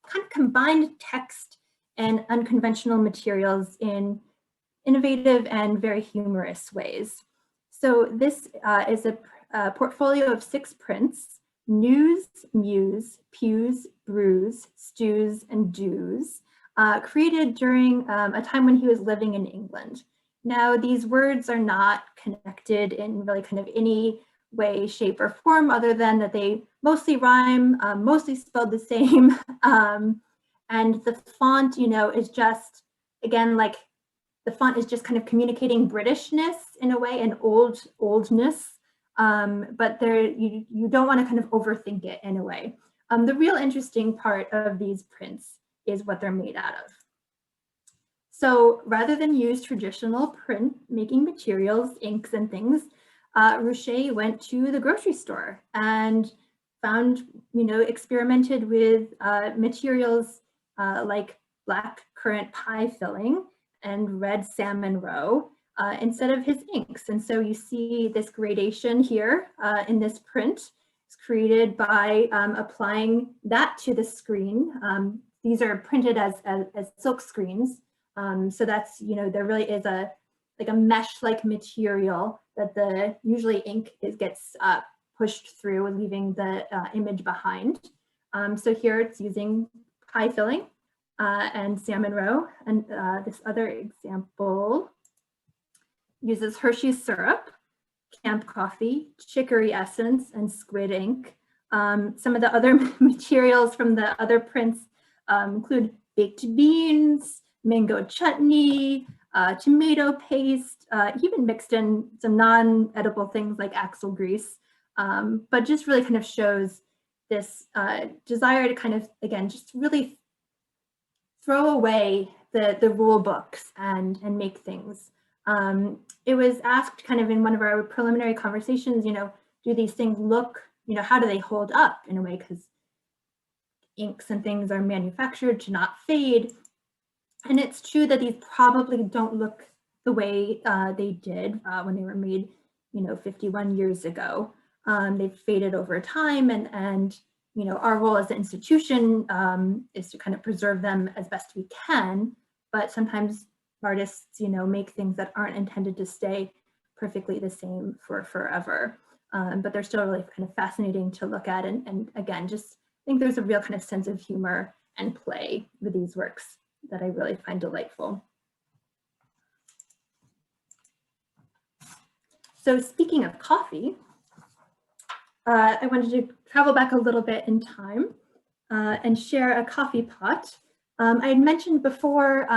[SPEAKER 1] kind of combined text and unconventional materials in innovative and very humorous ways. So this is a portfolio of 6 prints: news, muse, pews, brews, stews, and dews, created during a time when he was living in England. Now, these words are not connected in really kind of any way, shape, or form other than that they mostly rhyme, mostly spelled the same. And the font, you know, is just, again, like the font is just kind of communicating Britishness in a way and oldness. But you don't want to kind of overthink it in a way. The real interesting part of these prints is what they're made out of. So rather than use traditional print making materials, inks and things, Ruscha went to the grocery store and found, you know, experimented with materials like black currant pie filling and red salmon roe instead of his inks. And so you see this gradation here in this print. It's created by applying that to the screen. These are printed as silk screens. So that's, you know, there really is a mesh-like material that the usually ink gets pushed through, leaving the image behind. So here it's using pie filling and salmon roe, and this other example uses Hershey's syrup, camp coffee, chicory essence, and squid ink. Some of the other materials from the other prints include baked beans, mango chutney, tomato paste, even mixed in some non-edible things like axle grease, but just really kind of shows this desire to kind of, again, just really throw away the rule books and make things. It was asked kind of in one of our preliminary conversations, do these things look, how do they hold up in a way? Because inks and things are manufactured to not fade. And it's true that these probably don't look the way they did when they were made, 51 years ago. They've faded over time, and our role as an institution is to kind of preserve them as best we can. But sometimes artists, make things that aren't intended to stay perfectly the same for forever. But they're still really kind of fascinating to look at. And again, just I think there's a real kind of sense of humor and play with these works that I really find delightful. So speaking of coffee, I wanted to travel back a little bit in time and share a coffee pot. I had mentioned before,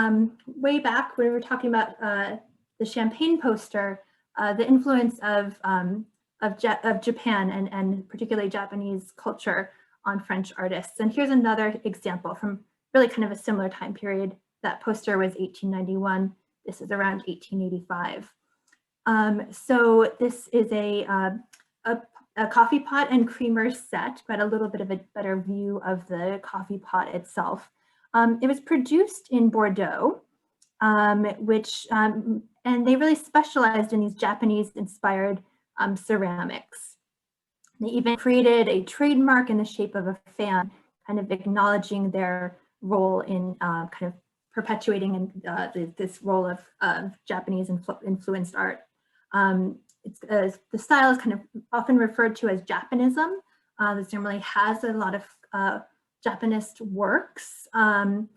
[SPEAKER 1] way back when we were talking about the champagne poster, the influence of Japan and particularly Japanese culture on French artists. And here's another example from really kind of a similar time period. That poster was 1891. This is around 1885. So this is a coffee pot and creamer set. Got a little bit of a better view of the coffee pot itself. It was produced in Bordeaux, and they really specialized in these Japanese-inspired ceramics. They even created a trademark in the shape of a fan, kind of acknowledging their role in kind of perpetuating this role of Japanese-influenced art. The style is kind of often referred to as Japanism. The Zimmerli has a lot of Japanist works. And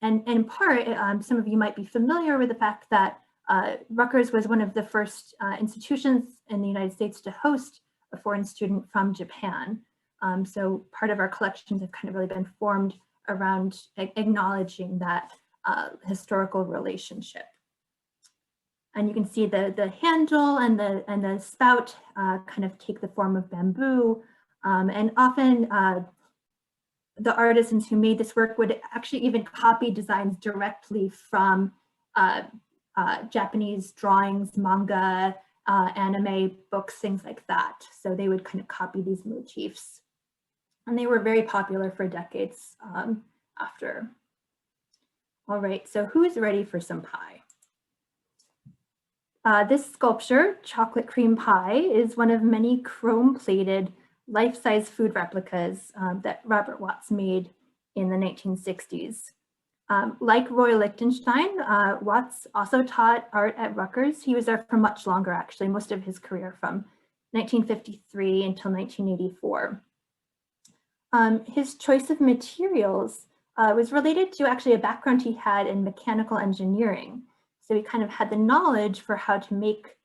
[SPEAKER 1] in part, some of you might be familiar with the fact that Rutgers was one of the first institutions in the United States to host a foreign student from Japan. So part of our collections have kind of really been formed around acknowledging that historical relationship. And you can see the handle and the spout kind of take the form of bamboo. And often the artisans who made this work would actually even copy designs directly from Japanese drawings, manga, anime books, things like that. So they would kind of copy these motifs. And they were very popular for decades after. All right, so who's ready for some pie? This sculpture, Chocolate Cream Pie, is one of many chrome-plated life-size food replicas that Robert Watts made in the 1960s. Like Roy Lichtenstein, Watts also taught art at Rutgers. He was there for much longer, actually, most of his career from 1953 until 1984. His choice of materials was related to actually a background he had in mechanical engineering. So he kind of had the knowledge for how to make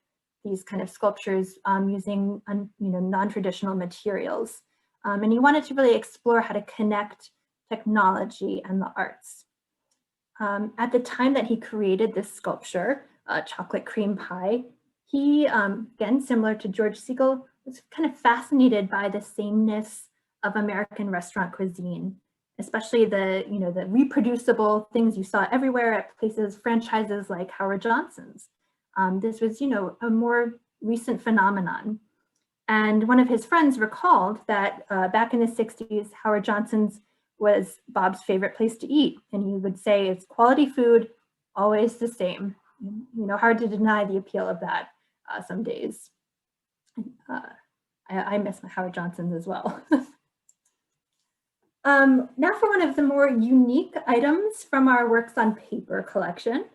[SPEAKER 1] these kind of sculptures using non-traditional materials. And he wanted to really explore how to connect technology and the arts. At the time that he created this sculpture, Chocolate Cream Pie, he, again, similar to George Siegel, was kind of fascinated by the sameness of American restaurant cuisine, especially the reproducible things you saw everywhere at places, franchises like Howard Johnson's. This was, a more recent phenomenon. And one of his friends recalled that back in the 60s, Howard Johnson's was Bob's favorite place to eat. And he would say it's quality food, always the same. Hard to deny the appeal of that some days. I miss my Howard Johnson's as well. Now for one of the more unique items from our Works on Paper collection.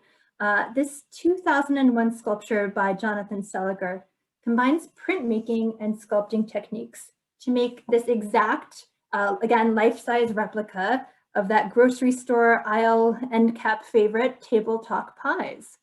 [SPEAKER 1] This 2001 sculpture by Jonathan Seliger combines printmaking and sculpting techniques to make this exact, again, life-size replica of that grocery store aisle end cap favorite, Table Talk pies.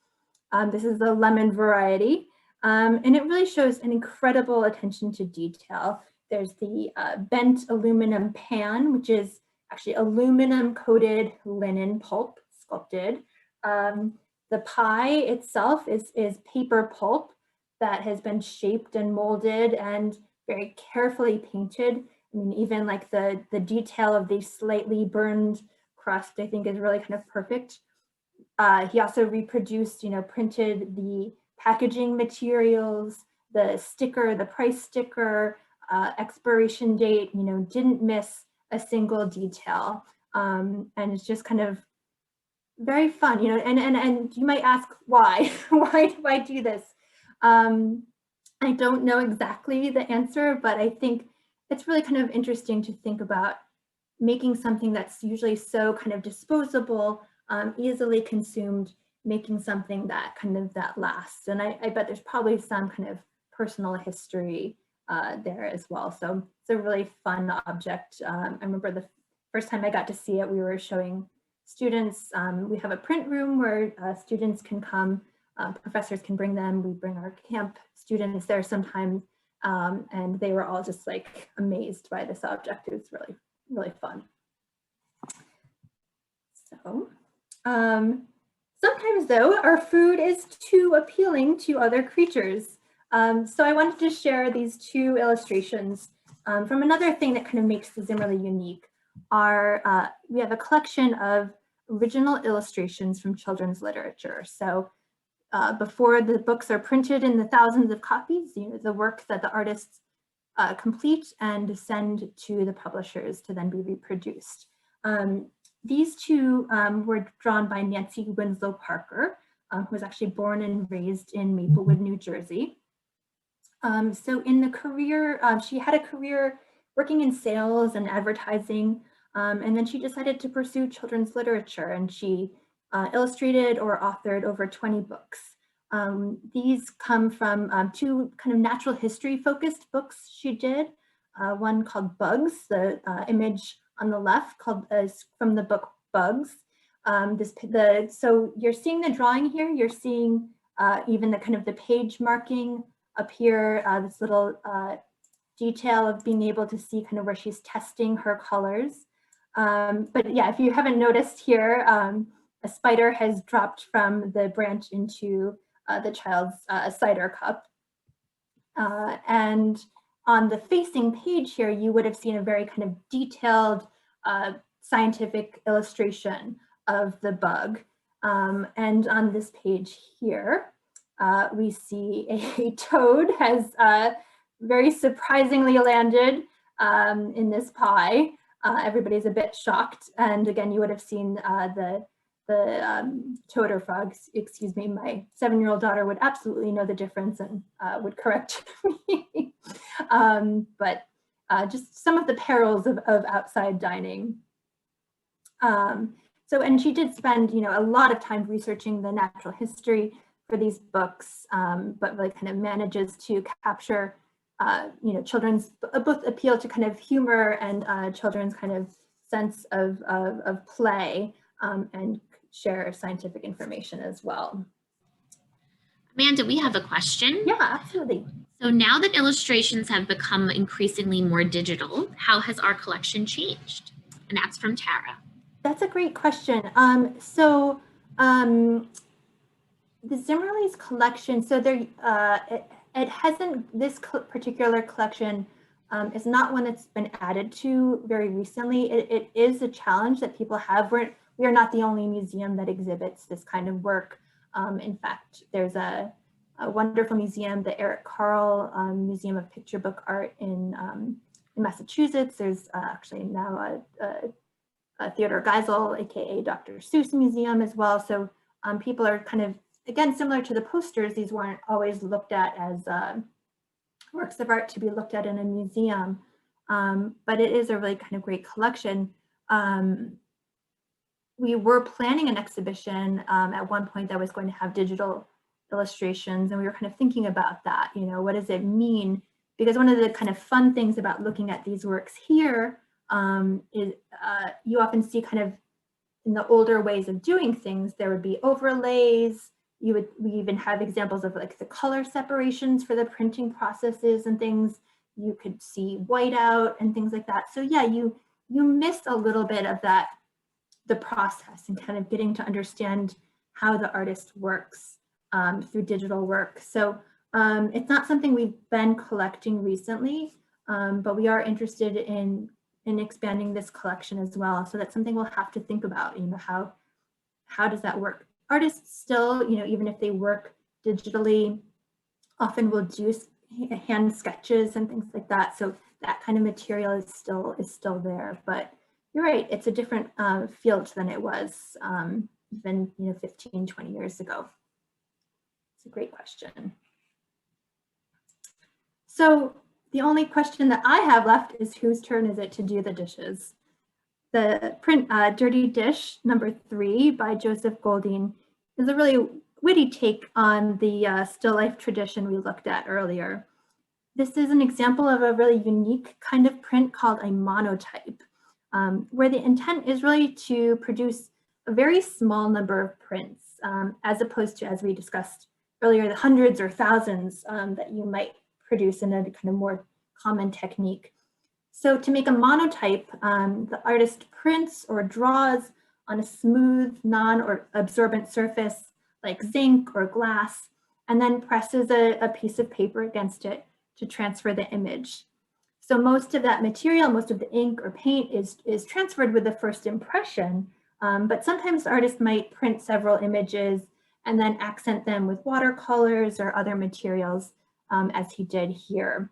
[SPEAKER 1] This is the lemon variety, and it really shows an incredible attention to detail. There's the bent aluminum pan, which is actually aluminum coated linen pulp sculpted. The pie itself is paper pulp that has been shaped and molded and very carefully painted. I mean, even like the detail of the slightly burned crust, I think is really kind of perfect. he also reproduced, printed the packaging materials, the sticker, the price sticker, expiration date, didn't miss a single detail. And it's just kind of very fun, and you might ask why, why do I do this? I don't know exactly the answer, but I think it's really kind of interesting to think about making something that's usually so kind of disposable, easily consumed, making something that that lasts. And I bet there's probably some kind of personal history there as well. So it's a really fun object. I remember the first time I got to see it, we were showing students. We have a print room where students can come, professors can bring them. We bring our camp students there sometimes, and they were all just like amazed by this object. It was really, really fun. So sometimes though, our food is too appealing to other creatures. So I wanted to share these two illustrations from another thing that kind of makes the Zimmerli unique. We have a collection of original illustrations from children's literature. So before the books are printed in the thousands of copies, the work that the artists complete and send to the publishers to then be reproduced. These two were drawn by Nancy Winslow Parker, who was actually born and raised in Maplewood, New Jersey. So in the career, she had a career working in sales and advertising, and then she decided to pursue children's literature, and she illustrated or authored over 20 books. These come from two kind of natural history focused books she did. One called Bugs, the image on the left is from the book Bugs. So you're seeing the drawing here, you're seeing even the kind of the page marking up here, this little detail of being able to see kind of where she's testing her colors. But yeah, if you haven't noticed here, a spider has dropped from the branch into the child's cider cup. And on the facing page here, you would have seen a very kind of detailed scientific illustration of the bug. And on this page here, we see a toad has very surprisingly landed in this pie. Everybody's a bit shocked. And again, you would have seen the toad or frog, excuse me, my 7-year-old daughter would absolutely know the difference and would correct me. But just some of the perils of outside dining. And she did spend, a lot of time researching the natural history for these books, but really kind of manages to capture, children's both appeal to kind of humor and children's kind of sense of play and share scientific information as well.
[SPEAKER 4] Amanda, we have a question.
[SPEAKER 1] Yeah, absolutely.
[SPEAKER 4] So now that illustrations have become increasingly more digital, how has our collection changed? And that's from Tara.
[SPEAKER 1] That's a great question. The Zimmerli's collection, so there, it hasn't, this particular collection is not one that's been added to very recently. It is a challenge that people have. We are not the only museum that exhibits this kind of work. In fact, there's a wonderful museum, the Eric Carle Museum of Picture Book Art in Massachusetts. There's actually now a Theodore Geisel, aka Dr. Seuss Museum as well. So people are kind of, again, similar to the posters, these weren't always looked at as works of art to be looked at in a museum, but it is a really kind of great collection. We were planning an exhibition at one point that was going to have digital illustrations, and we were kind of thinking about that, what does it mean? Because one of the kind of fun things about looking at these works here is you often see kind of in the older ways of doing things, there would be overlays. We even have examples of like the color separations for the printing processes and things. You could see whiteout and things like that. So yeah, you miss a little bit of that, the process and kind of getting to understand how the artist works through digital work. So it's not something we've been collecting recently, but we are interested in expanding this collection as well. So that's something we'll have to think about, how does that work artists still, even if they work digitally, often will do hand sketches and things like that. So that kind of material is still there, but you're right, it's a different field than it was even 15, 20 years ago. It's a great question. So the only question that I have left is whose turn is it to do the dishes? The print Dirty Dish #3 by Joseph Golding is a really witty take on the still life tradition we looked at earlier. This is an example of a really unique kind of print called a monotype, where the intent is really to produce a very small number of prints, as opposed to, as we discussed earlier, the hundreds or thousands that you might produce in a kind of more common technique. So to make a monotype, the artist prints or draws on a smooth, non-absorbent surface like zinc or glass, and then presses a piece of paper against it to transfer the image. So most of that material, most of the ink or paint is transferred with the first impression, but sometimes the artist might print several images and then accent them with watercolors or other materials, as he did here.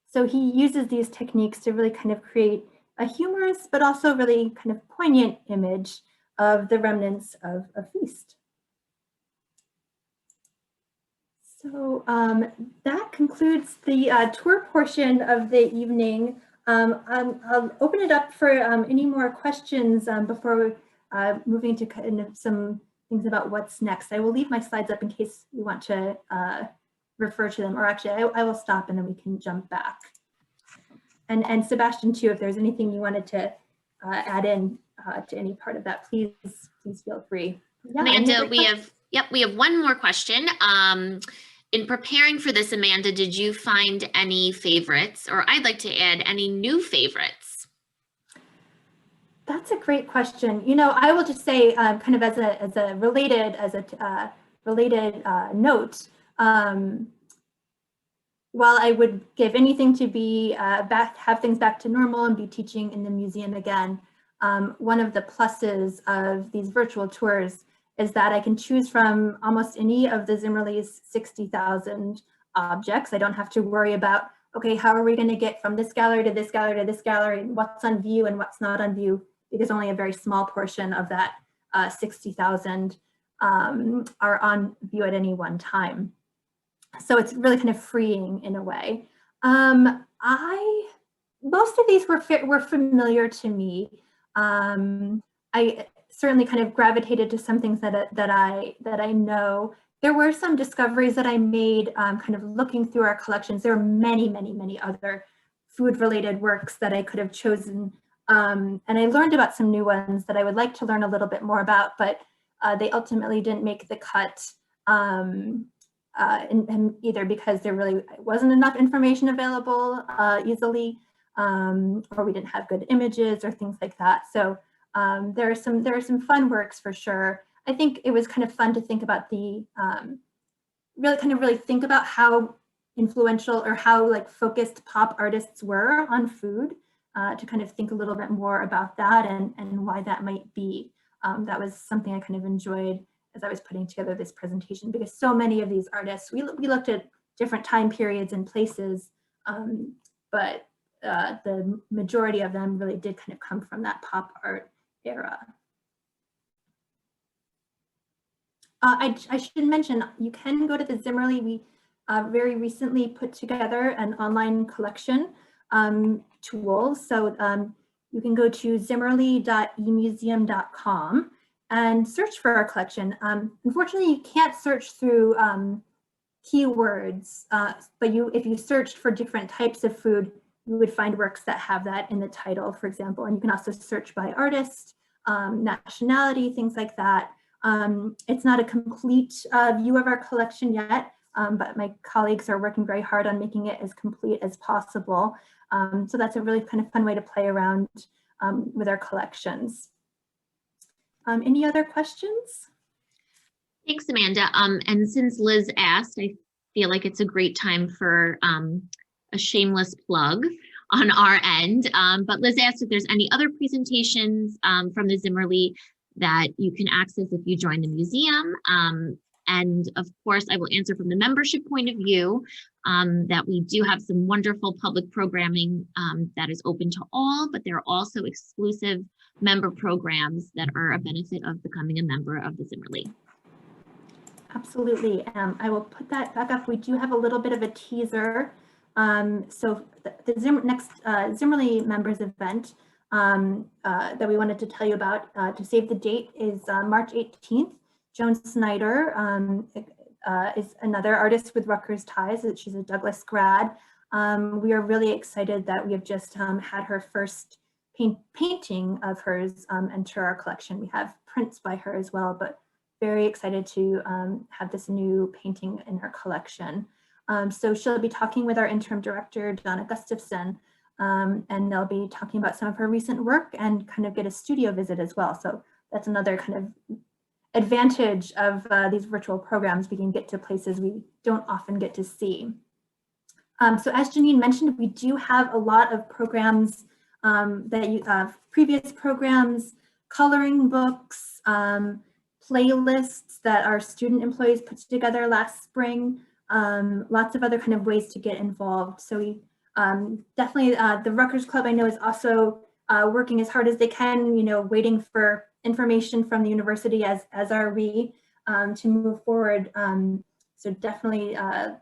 [SPEAKER 1] So he uses these techniques to really kind of create a humorous, but also really kind of poignant image of the remnants of a feast. So that concludes the tour portion of the evening. I'll open it up for any more questions before moving to kind of some things about what's next. I will leave my slides up in case you want to refer to them, or actually I will stop and then we can jump back. And Sebastian too, if there's anything you wanted to add in to any part of that, please feel free. Yeah,
[SPEAKER 4] Amanda, we have one more question. In preparing for this, Amanda, did you find any favorites, or I'd like to add any new favorites?
[SPEAKER 1] That's a great question. I will just say, kind of as a related note, while I would give anything to be have things back to normal and be teaching in the museum again, one of the pluses of these virtual tours is that I can choose from almost any of the Zimmerli's 60,000 objects. I don't have to worry about, okay, how are we going to get from this gallery to this gallery to this gallery, and what's on view and what's not on view, because only a very small portion of that 60,000 are on view at any one time. So it's really kind of freeing in a way. Most of these were familiar to me. I certainly kind of gravitated to some things that I know. There were some discoveries that I made kind of looking through our collections. There are many, many, many other food-related works that I could have chosen. And I learned about some new ones that I would like to learn a little bit more about, but they ultimately didn't make the cut. And either because there really wasn't enough information available easily, or we didn't have good images or things like that. So there are some fun works for sure. I think it was kind of fun to think about the really think about how influential or how like focused pop artists were on food, to kind of think a little bit more about that and why that might be. That was something I kind of enjoyed as I was putting together this presentation, because so many of these artists, we looked at different time periods and places, but the majority of them really did kind of come from that pop art era. I should mention, you can go to the Zimmerli. We very recently put together an online collection tool. So you can go to zimmerli.emuseum.com and search for our collection. Unfortunately, you can't search through keywords, but if you searched for different types of food, you would find works that have that in the title, for example. And you can also search by artist, nationality, things like that. It's not a complete view of our collection yet, but my colleagues are working very hard on making it as complete as possible. So that's a really kind of fun way to play around with our collections. Any other questions?
[SPEAKER 4] Thanks, Amanda. And since Liz asked, I feel like it's a great time for a shameless plug on our end. But Liz asked if there's any other presentations from the Zimmerli that you can access if you join the museum. And of course, I will answer from the membership point of view that we do have some wonderful public programming that is open to all, but there are also exclusive member programs that are a benefit of becoming a member of the Zimmerli.
[SPEAKER 1] Absolutely. I will put that back up. We do have a little bit of a teaser. So the next Zimmerli members event that we wanted to tell you about to save the date is March 18th. Joan Snyder is another artist with Rutgers ties. She's a Douglas grad. We are really excited that we have just had her first painting of hers enter our collection. We have prints by her as well, but very excited to have this new painting in our collection. So she'll be talking with our interim director, Donna Gustafson, and they'll be talking about some of her recent work and kind of get a studio visit as well. So that's another kind of advantage of these virtual programs. We can get to places we don't often get to see. So as Janine mentioned, we do have a lot of programs that you have, previous programs, coloring books, playlists that our student employees put together last spring, lots of other kind of ways to get involved. So we definitely, the Rutgers Club I know is also working as hard as they can, waiting for information from the university as are we to move forward. So definitely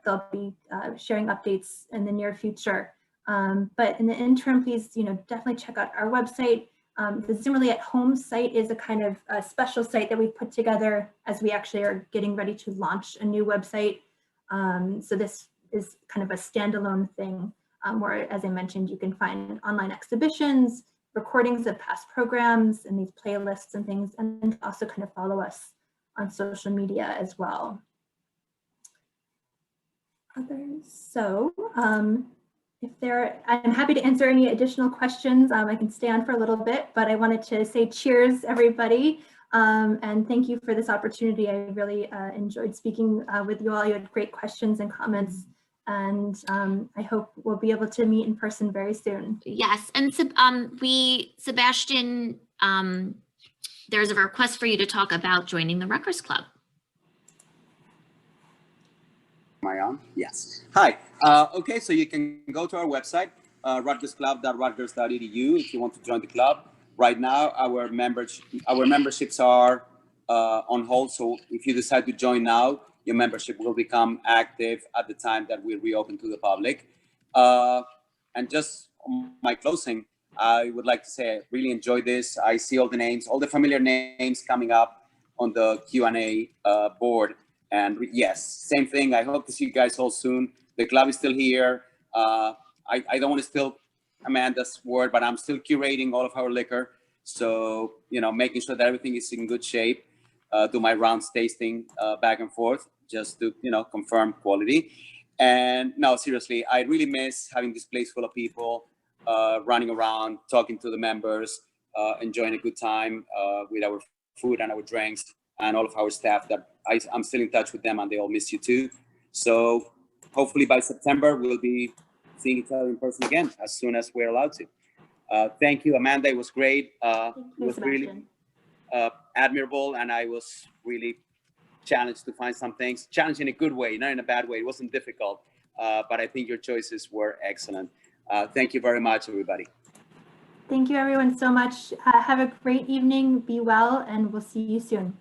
[SPEAKER 1] they'll be sharing updates in the near future. But in the interim, please, definitely check out our website. The Zimmerli at Home site is a kind of a special site that we put together as we actually are getting ready to launch a new website. So this is kind of a standalone thing where, as I mentioned, you can find online exhibitions, recordings of past programs, and these playlists and things, and also kind of follow us on social media as well. So I'm happy to answer any additional questions. I can stay on for a little bit, but I wanted to say cheers, everybody. And thank you for this opportunity. I really enjoyed speaking with you all. You had great questions and comments, and I hope we'll be able to meet in person very soon.
[SPEAKER 4] Yes, and Sebastian, there's a request for you to talk about joining the Rutgers Club.
[SPEAKER 2] Am I on? Yes. Hi. Okay, so you can go to our website, rutgersclub.rutgers.edu, if you want to join the club. Right now, our memberships are on hold. So if you decide to join now, your membership will become active at the time that we reopen to the public. And just on my closing, I would like to say I really enjoyed this. I see all the names, all the familiar names coming up on the Q&A board. And yes, same thing. I hope to see you guys all soon. The club is still here. I don't want to steal Amanda's word, but I'm still curating all of our liquor. So, making sure that everything is in good shape. Do my rounds tasting back and forth just to, confirm quality. And no, seriously, I really miss having this place full of people running around, talking to the members, enjoying a good time with our food and our drinks and all of our staff that I'm still in touch with them and they all miss you too. So hopefully by September, we'll be seeing each other in person again as soon as we're allowed to. Thank you, Amanda. It was great. It was really admirable, and I was really challenged to find some things. Challenged in a good way, not in a bad way. It wasn't difficult, but I think your choices were excellent. Thank you very much, everybody.
[SPEAKER 1] Thank you, everyone, so much. Have a great evening. Be well, and we'll see you soon.